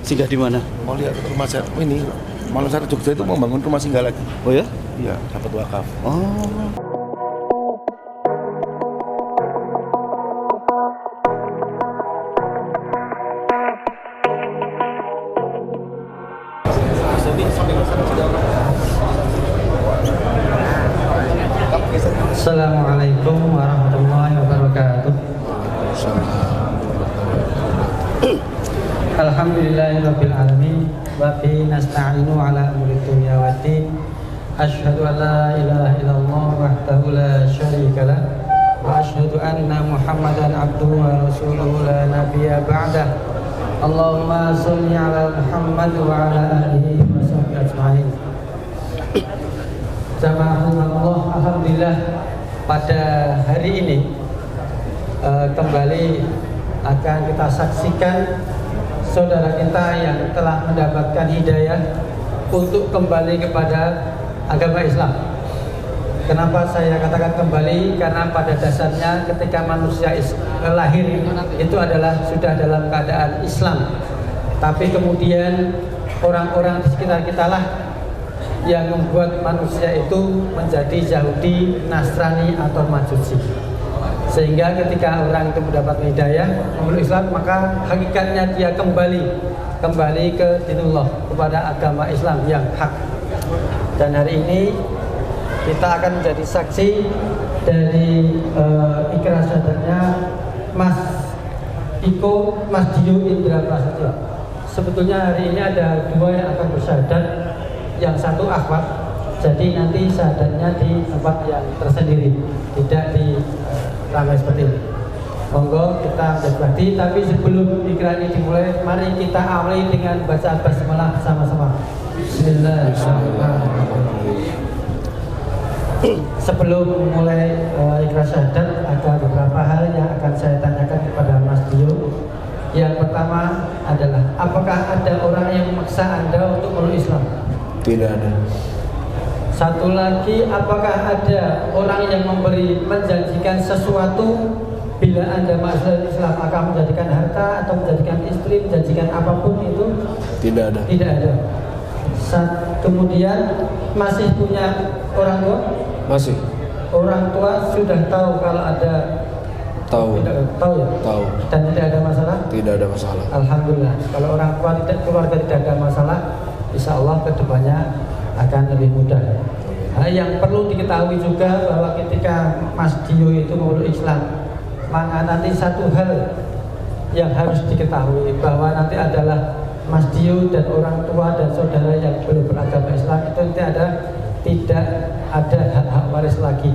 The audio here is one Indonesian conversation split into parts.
Singgah di mana? Mau lihat rumah saya ini, Malasari Jogja itu mau bangun rumah singgah lagi. Oh ya? Iya, dapat wakaf. Oh. Assalamualaikum warahmatullahi wabarakatuh. Alhamdulillahirabbil alamin wa bihi nasta'inu ala umuri dunya waddin. Asyhadu an la ilaha illallah wahdahu la syarika lah wa asyhadu anna Muhammadan abduhu wa rasuluhu la nabiyya ba'dah. Allahumma shalli ala Muhammad wa ala alihi wa sahbihi ajma'in. Jamaah alhamdulillah pada hari ini kembali akan kita saksikan saudara kita yang telah mendapatkan hidayah untuk kembali kepada agama Islam. Kenapa saya katakan kembali? Karena pada dasarnya ketika manusia lahir itu adalah sudah dalam keadaan Islam, tapi kemudian orang-orang di sekitar kita lah yang membuat manusia itu menjadi Yahudi, Nasrani atau Majusi. Sehingga ketika orang itu mendapat hidayah memeluk Islam, maka hakikatnya dia kembali ke dinullah, kepada agama Islam yang hak. Dan hari ini kita akan menjadi saksi dari ikrar syahadatnya Mas Dio Indra Prasetyo. Sebetulnya hari ini ada dua yang akan bersyahadat, yang satu akhwat, jadi nanti syahadatnya di tempat yang tersendiri, tidak di ramai seperti ini. Monggo kita berbakti, tapi sebelum ikrar ini dimulai, mari kita awali dengan baca basmalah bersama-sama. Bismillahirrahmanirrahim. Sebelum mulai ikrar syahadat, ada beberapa hal yang akan saya tanyakan kepada Mas Dio. Yang pertama adalah, apakah ada orang yang memaksa Anda untuk meluk Islam? Tidak ada. Satu lagi, apakah ada orang yang menjanjikan sesuatu bila Anda masuk Islam akan menjadikan harta atau menjadikan istri, menjanjikan apapun itu? Tidak ada. Tidak ada. Kemudian masih punya orang tua? Masih. Orang tua sudah tahu kalau ada? Tahu. Tahu ya? Tahu. Dan tidak ada masalah? Tidak ada masalah. Alhamdulillah. Kalau orang tua keluarga tidak ada masalah, insya Allah kedepannya akan lebih mudah. Nah, yang perlu diketahui juga bahwa ketika Mas Dio itu memeluk Islam, maka nanti satu hal yang harus diketahui bahwa nanti adalah Mas Dio dan orang tua dan saudara yang belum beragama Islam itu tidak ada hak waris lagi.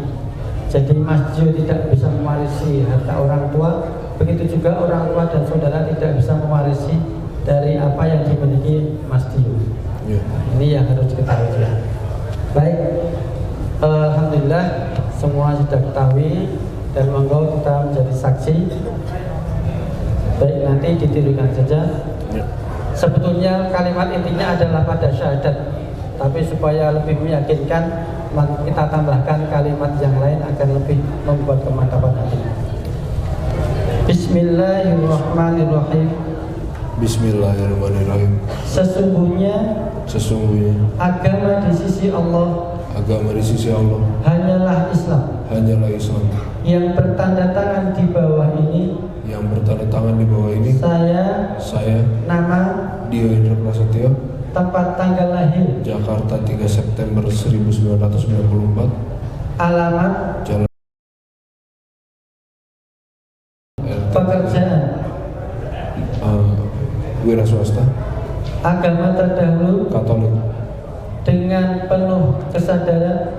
Jadi Mas Dio tidak bisa mewarisi harta orang tua, begitu juga orang tua dan saudara tidak bisa mewarisi dari apa yang dimiliki Mas Dio. Ya. Ini yang harus diketahui ya. Baik, alhamdulillah semua sudah ketahui dan monggo kita menjadi saksi. Baik, nanti ditirukan saja. Ya. Sebetulnya kalimat intinya adalah pada syahadat, tapi supaya lebih meyakinkan, maka kita tambahkan kalimat yang lain agar lebih membuat kemantapan hati. Bismillahirrahmanirrahim. Bismillahirrahmanirrahim. Sesungguhnya agama di sisi Allah hanyalah Islam. Yang bertanda tangan di bawah ini saya nama Dio Indra Prasetyo, tempat tanggal lahir Jakarta 3 September 1994, alamat Jalan pekerjaan wira swasta, agama terdahulu Katolik, dengan penuh kesadaran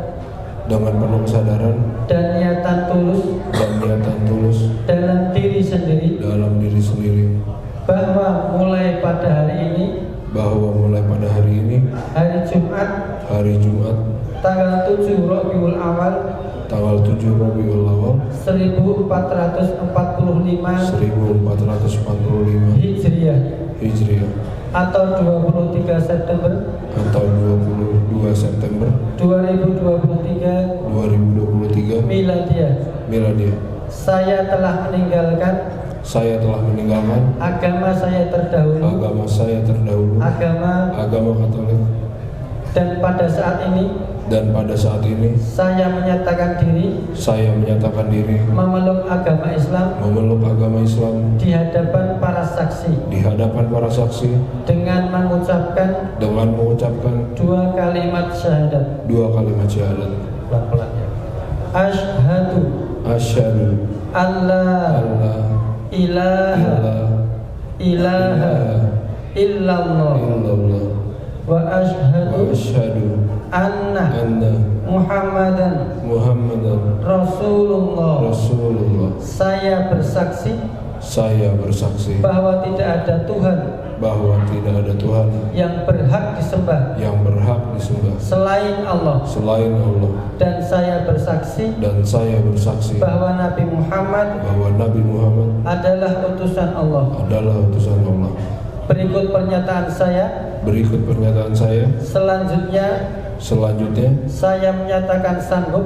dan niatan tulus dalam diri sendiri bahwa mulai pada hari ini hari Jumat tanggal 7 Rabiul Awal 1445 Hijriah atau 22 September 2023 Miladiah. Saya telah meninggalkan saya telah meninggalkan agama saya terdahulu, agama Katolik, dan pada saat ini saya menyatakan diri memeluk agama Islam di hadapan para saksi dengan mengucapkan dua kalimat syahadat. Pelan-pelan ya. Asyhadu alla ilaha illallah wa asyhadu anna Muhammadan Rasulullah. Saya bersaksi bahwa tidak ada Tuhan yang berhak disembah selain Allah. Dan saya bersaksi bahwa Nabi Muhammad adalah utusan Allah. Berikut pernyataan saya. Selanjutnya saya menyatakan sanggup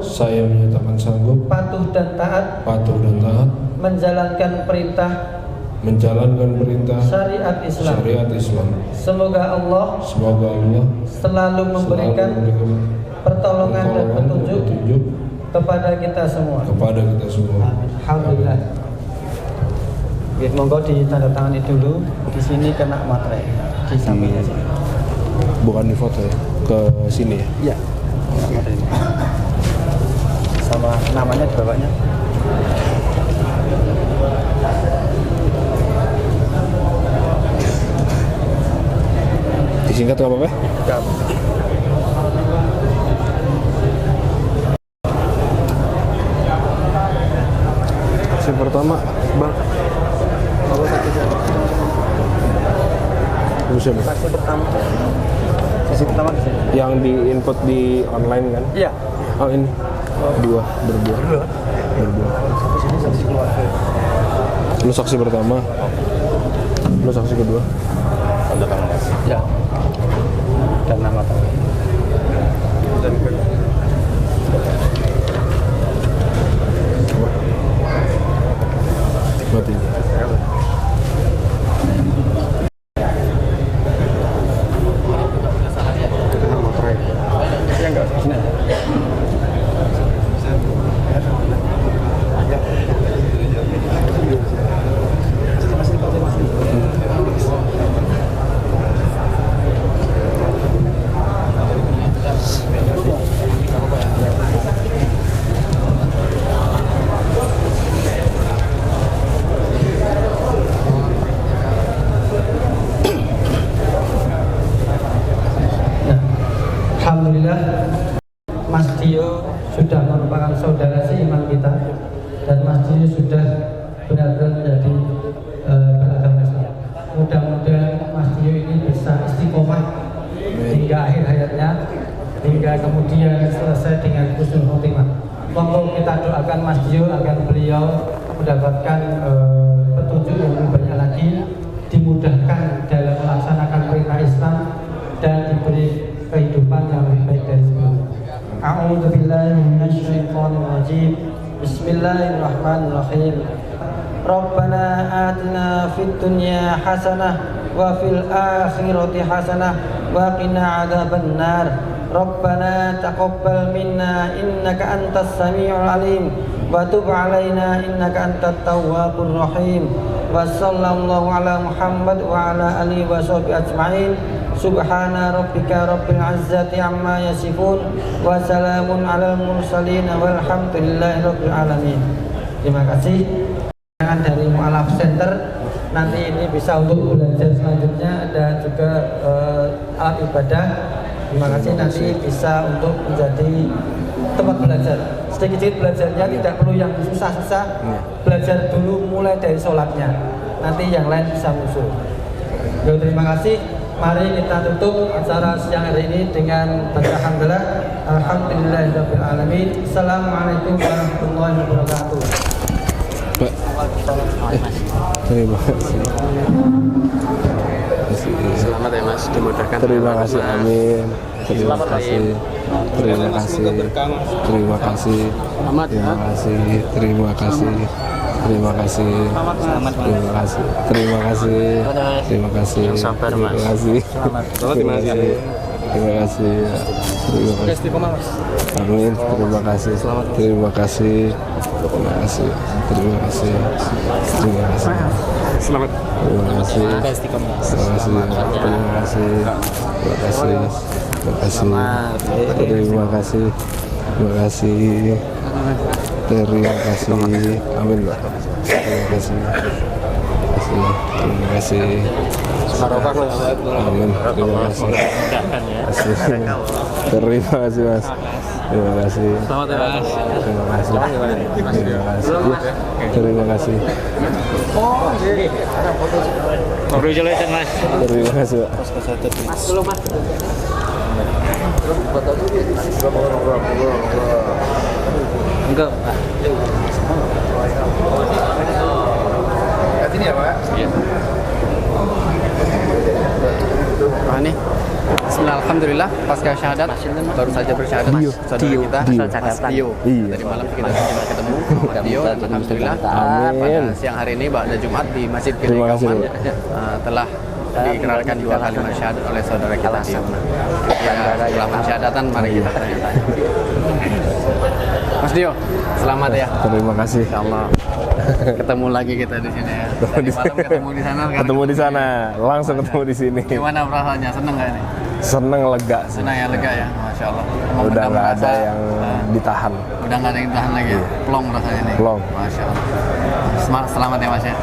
patuh dan taat menjalankan perintah syariat Islam. Semoga Allah selalu memberikan pertolongan dan petunjuk kepada kita semua. Alhamdulillah. Oke, monggo ditandatangani dulu di sini kena materai di sampingnya sini. Bukan di foto ya, ke sini ya? Iya. Sama namanya di bawahnya. Disingkat nggak apa-apa? Enggak. Yang pertama, Bang. Saksi pertama di sini. Yang di input di online kan? Iya. Oh ini. Berdua. Saksi keluarga. Lu saksi pertama. Lu saksi kedua. Ya. Dan nama tahu. Mati. Ya enggak sini aja. Alhamdulillah, Mas Dio sudah merupakan saudara seiman kita, dan Mas Dio sudah benar-benar menjadi beragama Islam. Mudah-mudahan Mas Dio ini bisa istiqomah hingga akhir hayatnya, hingga kemudian selesai dengan husnul khotimah. Monggo kita doakan Mas Dio agar beliau mendapatkan petunjuk yang lebih banyak lagi, dimudahkan dalam melaksanakan perintah Islam, dan diberi kehidupan yang lebih baik dari sebelumnya. A'udzu billahi minasyaitonir rajim. Bismillahirrahmanirrahim. Rabbana atina fid dunya hasanah wa fil akhirati hasanah wa qina adzabannar. Rabbana taqabbal minna innaka antas samiul alim wa tub alaina innaka antat tawwabur rahim. Wa sallallahu ala Muhammad wa ala alihi wa sahbihi ajmain. Subhana rabbika rabbil izzati amma yasifun wa salamun alal mursalin walhamdulillahi rabbil alamin. Terima kasih. Dari Mu'alaf Center nanti ini bisa untuk belajar selanjutnya, dan juga alat ibadah. Terima kasih, nanti bisa untuk menjadi tempat belajar. Sedikit-sedikit belajarnya, tidak perlu yang susah-susah. Belajar dulu mulai dari sholatnya, nanti yang lain bisa musuh. Terima kasih. Mari kita tutup acara siang hari ini dengan baca hamdalah. Alhamdulillahirabbil alamin. Assalamualaikum warahmatullahi wabarakatuh. Pak. Terima kasih. Selamat ya Mas, dimudahkan. Terima kasih, amin. Terima kasih. Terima kasih. Terima kasih. Terima kasih. Terima kasih. Terima kasih. Terima kasih. Terima kasih. Terima kasih. Sabar, Mas. Terima kasih. Terima kasih. Terima kasih. Terima kasih. Amin. Terima kasih. Terima kasih. Terima kasih. Terima kasih. Terima kasih. Selamat. Terima kasih. Terima kasih. Terima kasih. Terima kasih. Terima kasih. Terima kasih. Terima kasih. Terima kasih. Amin, Pak. Terima kasih. Terima kasih. Amin. Terima kasih. Terima kasih, Mas. Terima kasih. Selamat ya Mas. Terima kasih. Terima kasih. Terima kasih. Congratulations Mas. Terima kasih, Pak. Enggak. Sini ya Pak. Iya. Ini Bismillah, alhamdulillah pasca syahadat baru saja bersyahadat saudara kita Mas Dio. Tadi malam kita sudah ketemu Mas Dio dan alhamdulillah pada siang hari ini pada Jumat di Masjid Gede Kauman telah diikrarkan dua kalimat syahadat oleh saudara kita Dio. Ya, setelah pensyahadatan mari kita tanya-tanya. Mas Dio, selamat ya. Terima kasih. Insyaallah ketemu lagi kita di sini ya. Tadi malam ketemu di sana. Ketemu di sana, langsung ketemu di sini. Gimana perasaannya? Seneng nggak ini? Seneng, lega sih. Senang ya, lega ya, masya Allah. Udah nggak ada yang ditahan. Udah nggak ada yang tahan lagi ya. Plong rasanya nih. Plong. Masya Allah. Selamat ya Mas ya.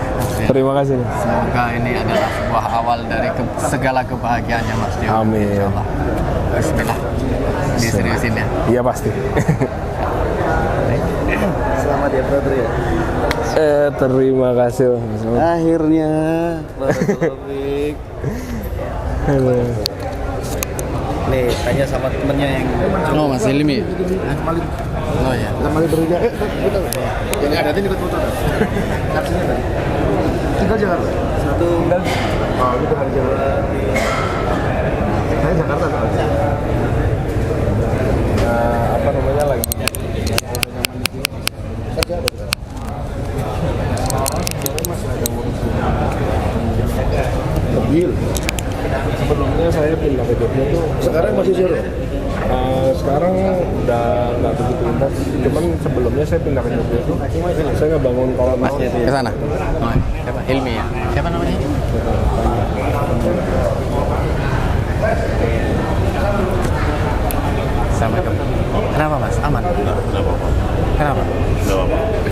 Terima kasih. Semoga ini adalah sebuah awal dari segala kebahagiaannya Mas Dio. Amin. Insya Allah. Bismillah. Diseriusin ya. Iya pasti. Selamat ya brother ya. Terima kasih. Akhirnya. Nih, tanya sama temennya yang Oh Mas Ilmi. Oh ya. sama leadernya. Yang ada ini ikut foto. Kapsinya kan. Tinggal Jakarta. Satu. Oh, itu hari Jakarta. Saya Jakarta. Apa namanya lagi? Mobil. Sebelumnya saya pindah ke Jogja tuh. Sekarang masih sore. Sekarang udah nggak begitu intens. Cuman sebelumnya saya pindah ke Jogja tuh. Saya ngebangun kolam laut. Ke sana. Oh, siapa? Ilmi ya. Siapa namanya? Assalamualaikum. Kenapa Mas? Aman? Kenapa?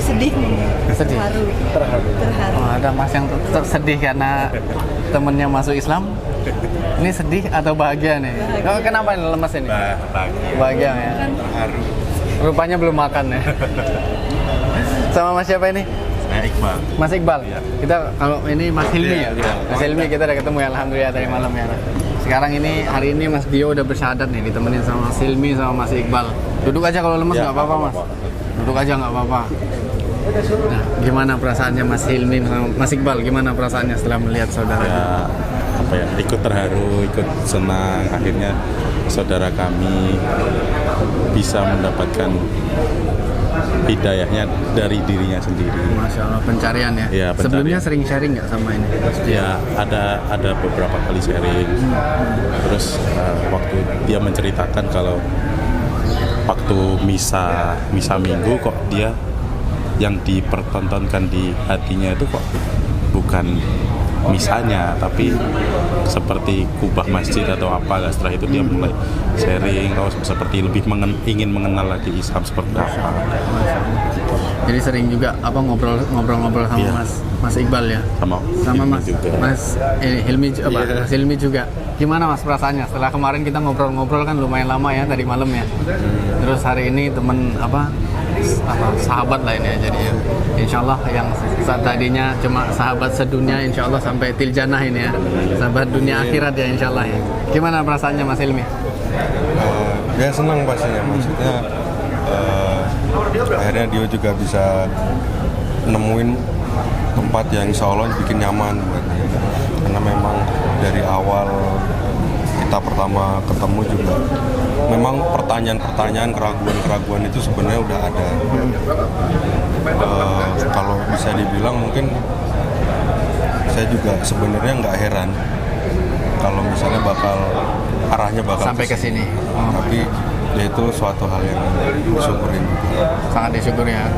Sedih, Sedih. terharu. Oh, ada Mas yang sedih karena temennya masuk Islam. Ini sedih atau bahagia nih? Oh, kenapa ini lemes ini? Bahagia ya. Terharu. Rupanya belum makan ya. Sama Mas siapa ini? Iqbal. Mas Iqbal. Kita kalau ini Mas Hilmi ya. Mas Hilmi kita udah ketemu ya, alhamdulillah dari malam ya. Sekarang ini hari ini Mas Dio udah bersyahadat nih, ditemenin sama Mas Hilmi sama Mas Iqbal. Duduk aja kalau lemes nggak apa-apa Mas. Duduk aja nggak apa-apa. Nah, gimana perasaannya Mas Hilmi sama Mas Iqbal? Gimana perasaannya setelah melihat saudara? Ya, apa ya, ikut terharu, ikut senang. Akhirnya saudara kami bisa mendapatkan hidayahnya dari dirinya sendiri. Masya Allah, pencarian ya. Iya, pencarian. Sebelumnya sering sharing nggak sama ini? Ya, ada beberapa kali sharing. Terus waktu dia menceritakan kalau waktu misa minggu kok dia yang dipertontonkan di hatinya itu kok bukan misanya, tapi seperti kubah masjid atau apa. Setelah itu dia mulai sharing, seperti lebih ingin mengenal lagi Islam seperti apa. Jadi sering juga ngobrol sama Iya. Mas Iqbal ya. Sama Sama Hilmi Mas juga. Mas Hilmi Mas Hilmi juga. Gimana Mas perasaannya setelah kemarin kita ngobrol kan lumayan lama ya tadi malam ya. Terus hari ini temen sahabat lah ini ya, jadi ya. Insyaallah yang tadinya cuma sahabat sedunia, insyaallah sampai tiljannah ini ya. Sahabat dunia akhirat ya insyaallah ya. Gimana perasaannya Mas Hilmi? Ya senang pastinya, maksudnya akhirnya dia juga bisa nemuin tempat yang insya Allah bikin nyaman buat dia. Karena memang dari awal kita pertama ketemu juga memang pertanyaan-pertanyaan, keraguan-keraguan itu sebenarnya udah ada. Kalau bisa dibilang mungkin saya juga sebenarnya nggak heran kalau misalnya arahnya bakal Sampai ke sini. Tapi ya itu suatu hal yang disyukurin. Sangat disyukuri ya.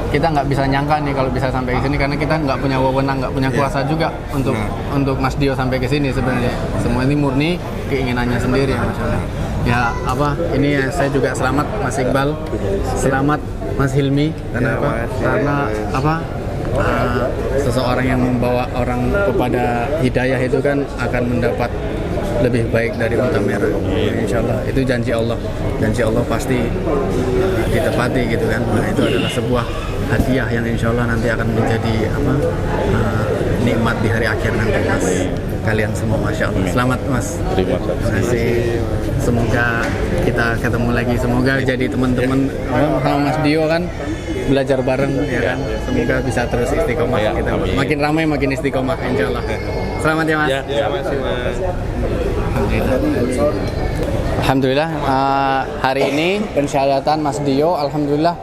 Kita nggak bisa nyangka nih kalau bisa sampai ke sini karena kita nggak punya wewenang, nggak punya kuasa juga untuk Mas Dio sampai ke sini sebenarnya. Semua ini murni keinginannya sendiri ya Mas. Ya ini ya, saya juga selamat Mas Iqbal, selamat Mas Hilmi karena seseorang yang membawa orang kepada hidayah itu kan akan mendapat lebih baik dari unta merah. Insya Allah itu janji Allah pasti ditepati gitu kan. Nah, itu adalah sebuah hadiah yang insya Allah nanti akan menjadi nikmat di hari akhir nanti Mas. Kalian semua Masya Allah. Selamat Mas. Terima kasih. Semoga kita ketemu lagi. Semoga jadi teman-teman sama Mas Dio kan belajar bareng ya kan. Semoga bisa terus istiqomah kita. Makin ramai makin istiqomah insya Allah. Selamat ya Mas. Ya, makasih Mas. Alhamdulillah hari ini pensyahadatan Mas Dio, alhamdulillah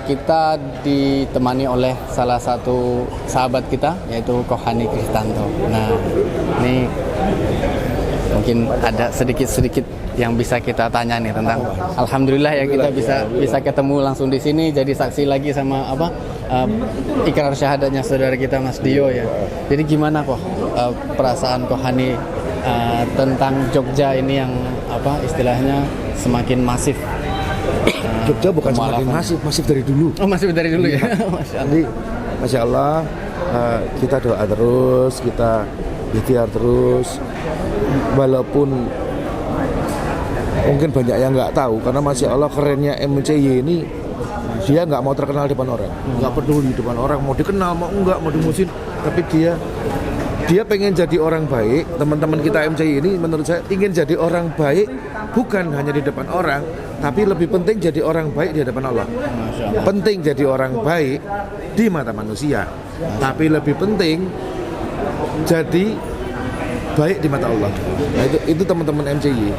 kita ditemani oleh salah satu sahabat kita yaitu Kohani Kristanto. Nah, ini mungkin ada sedikit yang bisa kita tanya nih tentang alhamdulillah ya kita bisa ketemu langsung di sini jadi saksi lagi sama ikrar syahadatnya saudara kita Mas Dio ya. Jadi gimana kok perasaan Kohani tentang Jogja ini yang istilahnya semakin masif? Jogja bukan semakin masif dari dulu. Oh, masif dari dulu ya. Masya Allah. Jadi Masya Allah kita doa terus, kita ikhtiar terus, walaupun mungkin banyak yang nggak tahu karena Masya Allah kerennya MCY ini dia nggak mau terkenal depan orang, nggak peduli depan orang mau dikenal mau enggak mau dimusuhin, tapi dia pengen jadi orang baik. Teman-teman kita MCY ini menurut saya ingin jadi orang baik bukan hanya di depan orang, tapi lebih penting jadi orang baik di hadapan Allah. Penting jadi orang baik di mata manusia, tapi lebih penting jadi baik di mata Allah. Nah, itu teman-teman MCY.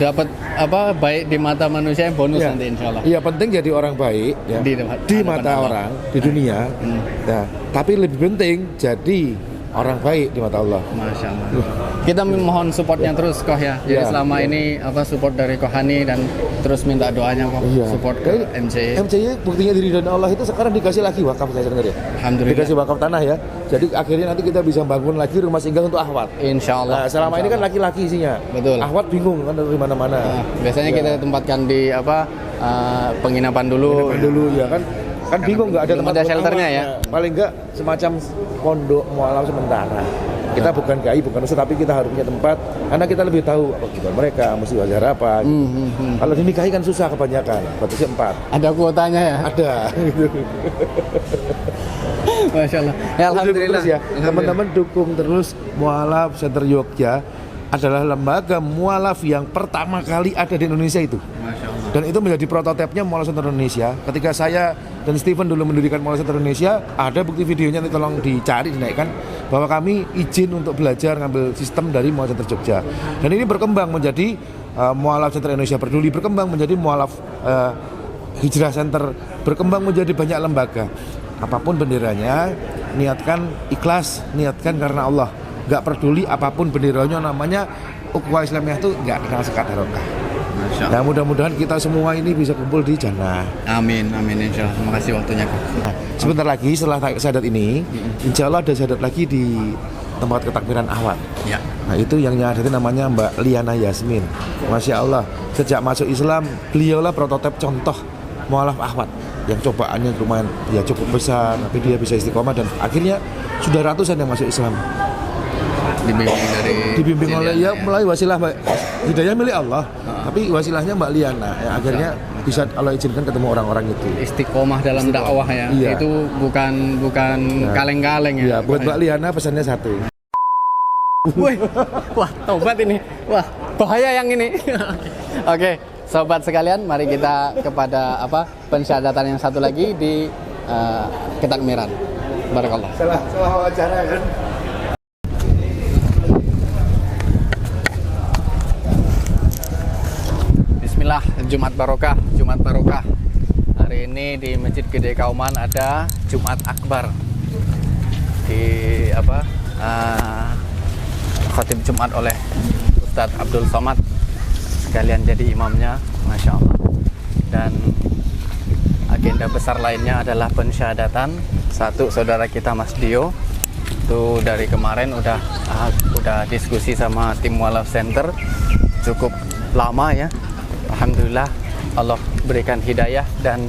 Dapat baik di mata manusia yang bonus nanti insya Allah. Iya, penting jadi orang baik ya, di mata orang di dunia. Nah, tapi lebih penting jadi orang baik di mata Allah. Masya Allah. Kita mohon supportnya terus Koh ya. Jadi selama ini support dari Kohani dan terus minta doanya Koh support ke MCY. MCY buktinya diri dan Allah itu sekarang dikasih lagi wakaf saya sebenarnya. Alhamdulillah. Dikasih wakaf tanah ya. Jadi akhirnya nanti kita bisa bangun lagi rumah singgah untuk ahwat. Insya Allah. Nah, selama ini kan laki-laki isinya. Betul. Ahwat bingung kan dari mana-mana. Biasanya kita tempatkan di penginapan dulu. Ya kan bingung nggak ada tempat ada shelternya ya. Paling nggak semacam pondok mualaf sementara. Kita bukan GAI, bukan ustaz, tapi kita harus punya tempat karena kita lebih tahu kebutuhan mereka, mesti wajar apa. Kalau dinikahi kan susah kebanyakan, batasnya 4. Ada kuotanya ya? Ada. Gitu. Masya Allah. Ya, alhamdulillah ya. Teman-teman dukung terus Mualaf Center Jogja adalah lembaga mualaf yang pertama kali ada di Indonesia itu. Masya Allah. Dan itu menjadi prototipnya Mualaf Center Indonesia. Ketika saya dan Steven dulu mendirikan Mualaf Center Indonesia, ada bukti videonya, nanti tolong dicari, dinaikkan, bahwa kami izin untuk belajar ngambil sistem dari Mualaf Center Jogja. Dan ini berkembang menjadi Mualaf Center Indonesia Peduli, berkembang menjadi Mualaf Hijrah Center, berkembang menjadi banyak lembaga. Apapun benderanya, niatkan ikhlas, niatkan karena Allah. Gak peduli apapun benderanya, namanya ukhuwah Islamiyah itu gak kenal sekat harokah. Nah, mudah-mudahan kita semua ini bisa kumpul di jannah. Amin, amin, insya Allah. Terima kasih waktunya. Nah, sebentar lagi setelah syahadat ini, insya Allah ada syahadat lagi di tempat ketakbiran ahwat. Ya. Nah, itu yang nyadatin namanya Mbak Liana Yasmin. Masya Allah, sejak masuk Islam, beliaulah prototip contoh mualaf ahwat yang cobaannya lumayan ya cukup besar, tapi dia bisa istiqomah dan akhirnya sudah ratusan yang masuk Islam. Dibimbing oleh melalui wasilah Mbak. Hidayah milik Allah, tapi wasilahnya Mbak Liana ya, akhirnya bisa Allah izinkan ketemu orang-orang itu. Istiqomah dalam dakwah ya. Iya. Itu bukan kaleng-kaleng ya. Iya, buat Mbak Liana pesannya satu. Wah, tobat ini. Wah, bahaya yang ini. Oke, sobat sekalian, mari kita kepada pensyahadatan yang satu lagi di ketakmiran. Barakallah. Salah wawancara kan. Jumat Barokah, Jumat Barokah. Hari ini di Masjid Gede Kauman ada Jumat Akbar. Di khatib Jumat oleh Ustadz Abdul Somad, sekalian jadi imamnya, Masya Allah. Dan agenda besar lainnya adalah pensyahadatan satu saudara kita Mas Dio. Itu dari kemarin udah diskusi sama tim Mualaf Center cukup lama ya. Alhamdulillah Allah berikan hidayah dan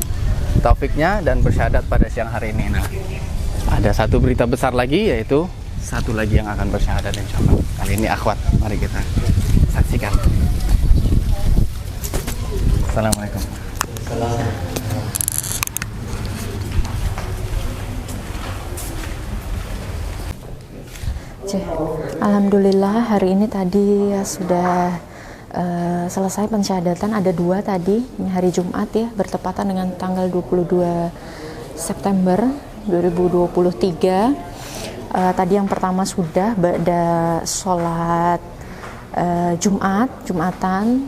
taufiknya dan bersyahadat pada siang hari ini. Nah, ada satu berita besar lagi, yaitu satu lagi yang akan bersyahadat insyaallah. Kali ini akhwat, mari kita saksikan. Assalamualaikum. Alhamdulillah hari ini tadi sudah selesai pensyahadatan. Ada 2 tadi, ini hari Jumat ya, bertepatan dengan tanggal 22 September 2023. Tadi yang pertama sudah ada sholat Jumatan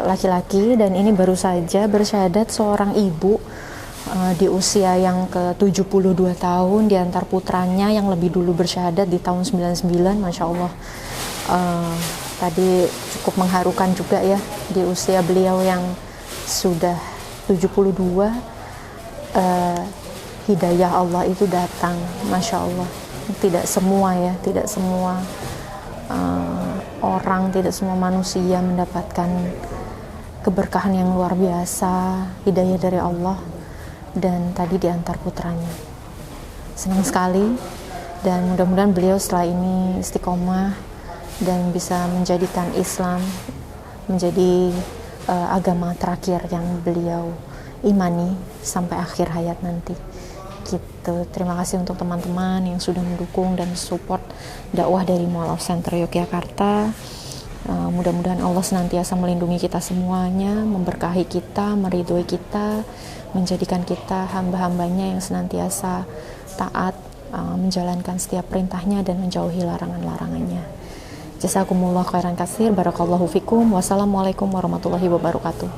laki-laki, dan ini baru saja bersyahadat seorang ibu di usia yang ke-72 tahun di antar putranya yang lebih dulu bersyahadat di tahun 99. Masya Allah, tadi cukup mengharukan juga ya, di usia beliau yang sudah 72, hidayah Allah itu datang. Masya Allah, tidak semua ya, tidak semua orang, tidak semua manusia mendapatkan keberkahan yang luar biasa, hidayah dari Allah. Dan tadi diantar putranya, senang sekali, dan mudah-mudahan beliau setelah ini istiqomah dan bisa menjadikan Islam menjadi agama terakhir yang beliau imani sampai akhir hayat nanti gitu. Terima kasih untuk teman-teman yang sudah mendukung dan support dakwah dari Mualaf Center Yogyakarta. Mudah-mudahan Allah senantiasa melindungi kita semuanya, memberkahi kita, meridhoi kita, menjadikan kita hamba-hambanya yang senantiasa taat, menjalankan setiap perintahnya dan menjauhi larangan-larangannya. Jazakumullah khairan katsir, barakallahu fikum, wassalamualaikum warahmatullahi wabarakatuh.